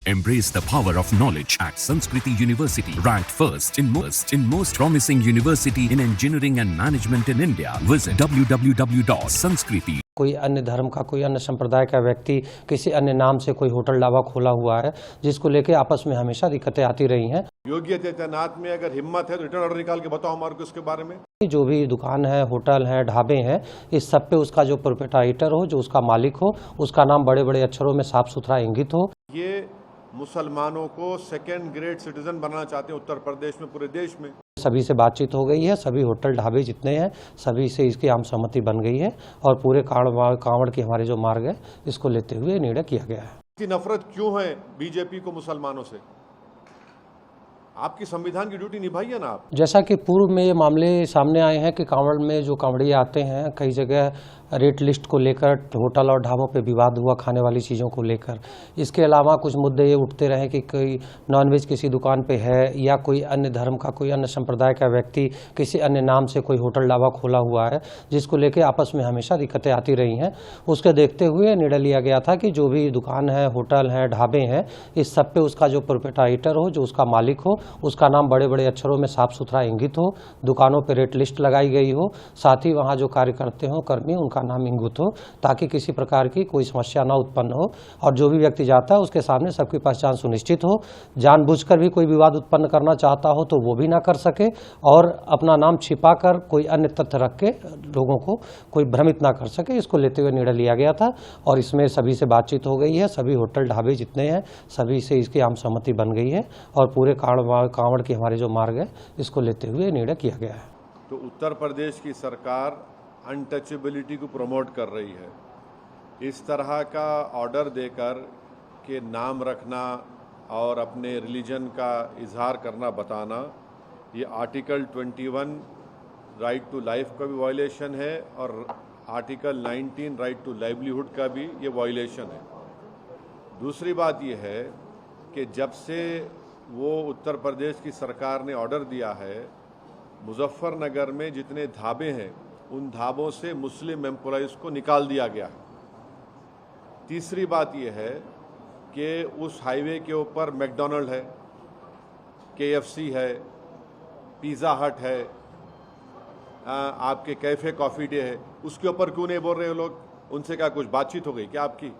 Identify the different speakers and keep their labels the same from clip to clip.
Speaker 1: Embrace the power of knowledge at Sanskriti University, ranked first in most promising university in engineering and management in India. Visit www.sanskriti.
Speaker 2: कोई अन्य धर्म का, कोई अन्य संप्रदाय का व्यक्ति किसी अन्य नाम से कोई होटल ढाबा खोला हुआ है, जिसको लेके आपस में हमेशा दिक्कतें आती रही हैं।
Speaker 3: योगी आदित्यनाथ में अगर हिम्मत है तो रिटर्न ऑर्डर निकाल के बताओ हमारे को इसके बारे में।
Speaker 2: जो भी दुकान है, होटल है, ढाबे हैं, इस सब पे उसका जो प्रोप्राइटर हो, जो उसका मालिक हो, उसका नाम बड़े बड़े अक्षरों में साफ सुथरा इंगित हो।
Speaker 3: ये मुसलमानों को सेकेंड ग्रेड सिटीजन बनाना चाहते हैं उत्तर प्रदेश में, पूरे देश में।
Speaker 2: सभी से बातचीत हो गई है, सभी होटल ढाबे जितने हैं सभी से इसकी आम सहमति बन गई है और पूरे कांवड़ के हमारे जो मार्ग है इसको लेते हुए निर्णय किया गया है।
Speaker 3: इतनी नफरत क्यों है बीजेपी को मुसलमानों से? आपकी संविधान की ड्यूटी निभाइए ना आप।
Speaker 2: जैसा कि पूर्व में ये मामले सामने आए हैं कि कांवड़ में जो कांवड़िए आते हैं, कई जगह रेट लिस्ट को लेकर होटल और ढाबों पे विवाद हुआ खाने वाली चीज़ों को लेकर। इसके अलावा कुछ मुद्दे ये उठते रहे कि कोई नॉनवेज किसी दुकान पे है या कोई अन्य धर्म का, कोई अन्य संप्रदाय का व्यक्ति किसी अन्य नाम से कोई होटल ढाबा खोला हुआ है, जिसको लेके आपस में हमेशा दिक्कतें आती रही हैं। उसके देखते हुए निर्णय लिया गया था कि जो भी दुकान है, होटल है, ढाबे हैं, इस सब पे उसका जो प्रोप्राइटर हो, जो उसका मालिक हो, उसका नाम बड़े बड़े अक्षरों में साफ सुथरा इंगित हो, दुकानों पर रेट लिस्ट लगाई गई हो, साथ ही वहाँ जो कार्य करते हो कर्मी उनका नाम इंगित हो, ताकि किसी प्रकार की कोई समस्या ना उत्पन्न हो और जो भी व्यक्ति जाता है उसके सामने सबकी पहचान सुनिश्चित हो। जानबूझकर भी कोई विवाद उत्पन्न करना चाहता हो तो वो भी ना कर सके और अपना नाम छिपाकर कोई अन्य तथ्य रख के लोगों को कोई भ्रमित ना कर सके। इसको लेते हुए निर्णय लिया गया था और इसमें सभी से बातचीत हो गई है, सभी होटल ढाबे जितने हैं सभी से इसकी आम सहमति बन गई है और पूरे कांवड़ के हमारे जो मार्ग है इसको लेते हुए निर्णय किया गया है।
Speaker 3: तो उत्तर प्रदेश की सरकार अनटचेबिलिटी को प्रमोट कर रही है। इस तरह का ऑर्डर देकर के नाम रखना और अपने रिलीजन का इजहार करना, बताना, ये आर्टिकल 21 राइट टू लाइफ का भी वायलेशन है और आर्टिकल 19 राइट टू लाइवलीहुड का भी ये वायलेशन है। दूसरी बात ये है कि जब से वो उत्तर प्रदेश की सरकार ने ऑर्डर दिया है, मुजफ्फरनगर में जितने ढाबे हैं उन ढाबों से मुस्लिम एम्प्लॉइज़ को निकाल दिया गया है। तीसरी बात यह है कि उस हाईवे के ऊपर मैकडॉनल्ड है, KFC है, पिज़्ज़ा हट है, आपके कैफ़े कॉफ़ी डे है, उसके ऊपर क्यों नहीं बोल रहे हो लोग? उनसे क्या कुछ बातचीत हो गई क्या आपकी?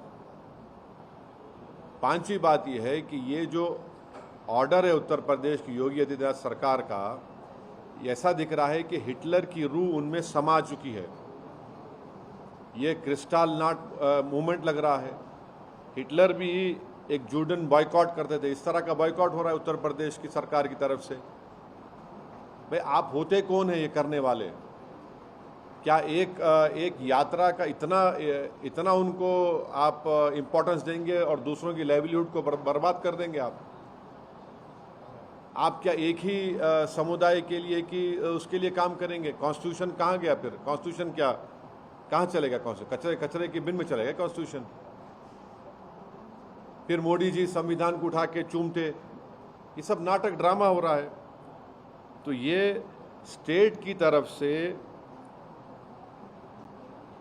Speaker 3: पांचवी बात यह है कि ये जो ऑर्डर है उत्तर प्रदेश की योगी आदित्यनाथ सरकार का, ऐसा दिख रहा है कि हिटलर की रूह उनमें समा चुकी है। ये क्रिस्टल नाट मूवमेंट लग रहा है। हिटलर भी एक जूडन बॉयकॉट करते थे, इस तरह का बॉयकॉट हो रहा है उत्तर प्रदेश की सरकार की तरफ से। भाई आप होते कौन है ये करने वाले? क्या एक यात्रा का इतना उनको आप इम्पोर्टेंस देंगे और दूसरों की लाइवलीहुड को बर्बाद कर देंगे आप क्या एक ही समुदाय के लिए कि उसके लिए काम करेंगे? कॉन्स्टिट्यूशन कहाँ गया फिर? कॉन्स्टिट्यूशन क्या कहाँ चलेगा? कचरे के बिन में चलेगा कॉन्स्टिट्यूशन? फिर मोदी जी संविधान को उठा के चूमते। ये सब नाटक ड्रामा हो रहा है। तो ये स्टेट की तरफ से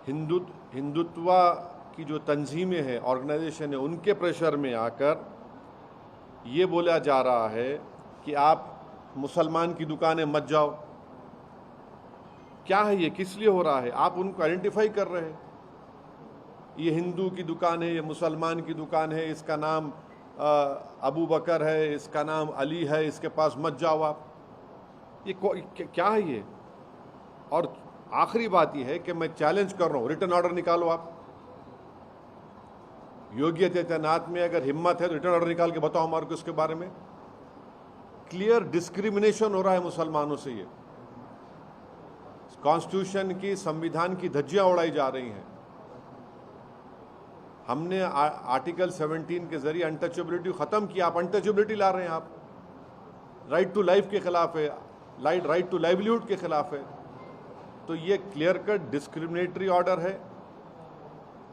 Speaker 3: हिंदुत्व की जो तंजीमें हैं, ऑर्गेनाइजेशन है, उनके प्रेशर में आकर ये बोला जा रहा है कि आप मुसलमान की दुकानें मत जाओ। क्या है ये? किस लिए हो रहा है? आप उनको आइडेंटिफाई कर रहे हैं, ये हिंदू की दुकान है, ये मुसलमान की दुकान है, इसका नाम अबू बकर है, इसका नाम अली है, इसके पास मत जाओ आप। ये क्या है ये? और आखिरी बात यह है कि मैं चैलेंज कर रहा हूं, रिटर्न ऑर्डर निकालो आप। योगी आदित्यनाथ में अगर हिम्मत है तो रिटर्न ऑर्डर निकाल के बताओ हमारे को इसके बारे में। क्लियर डिस्क्रिमिनेशन हो रहा है मुसलमानों से। ये कॉन्स्टिट्यूशन की, संविधान की धज्जियां उड़ाई जा रही हैं। हमने आर्टिकल 17 के जरिए अनटचेबिलिटी खत्म किया, आप अनटचेबिलिटी ला रहे हैं। आप राइट टू लाइफ के खिलाफ है, राइट टू लाइवलीहुड के खिलाफ है। तो ये क्लियर कट डिस्क्रिमिनेटरी ऑर्डर है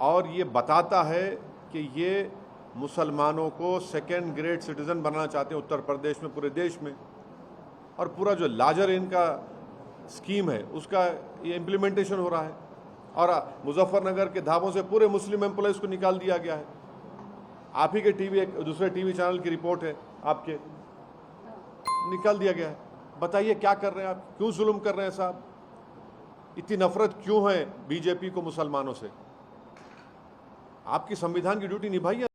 Speaker 3: और ये बताता है कि ये मुसलमानों को सेकेंड ग्रेड सिटीजन बनाना चाहते हैं उत्तर प्रदेश में, पूरे देश में। और पूरा जो लार्जर इनका स्कीम है उसका ये इम्प्लीमेंटेशन हो रहा है। और मुजफ्फरनगर के ढाबों से पूरे मुस्लिम एम्प्लॉइज को निकाल दिया गया है। आप ही के टीवी, एक दूसरे टीवी चैनल की रिपोर्ट है, आपके निकाल दिया गया है। बताइए क्या कर रहे हैं आप, क्यों जुल्म कर रहे हैं साहब, इतनी नफरत क्यों है बीजेपी को मुसलमानों से? आपकी संविधान की ड्यूटी निभाइए।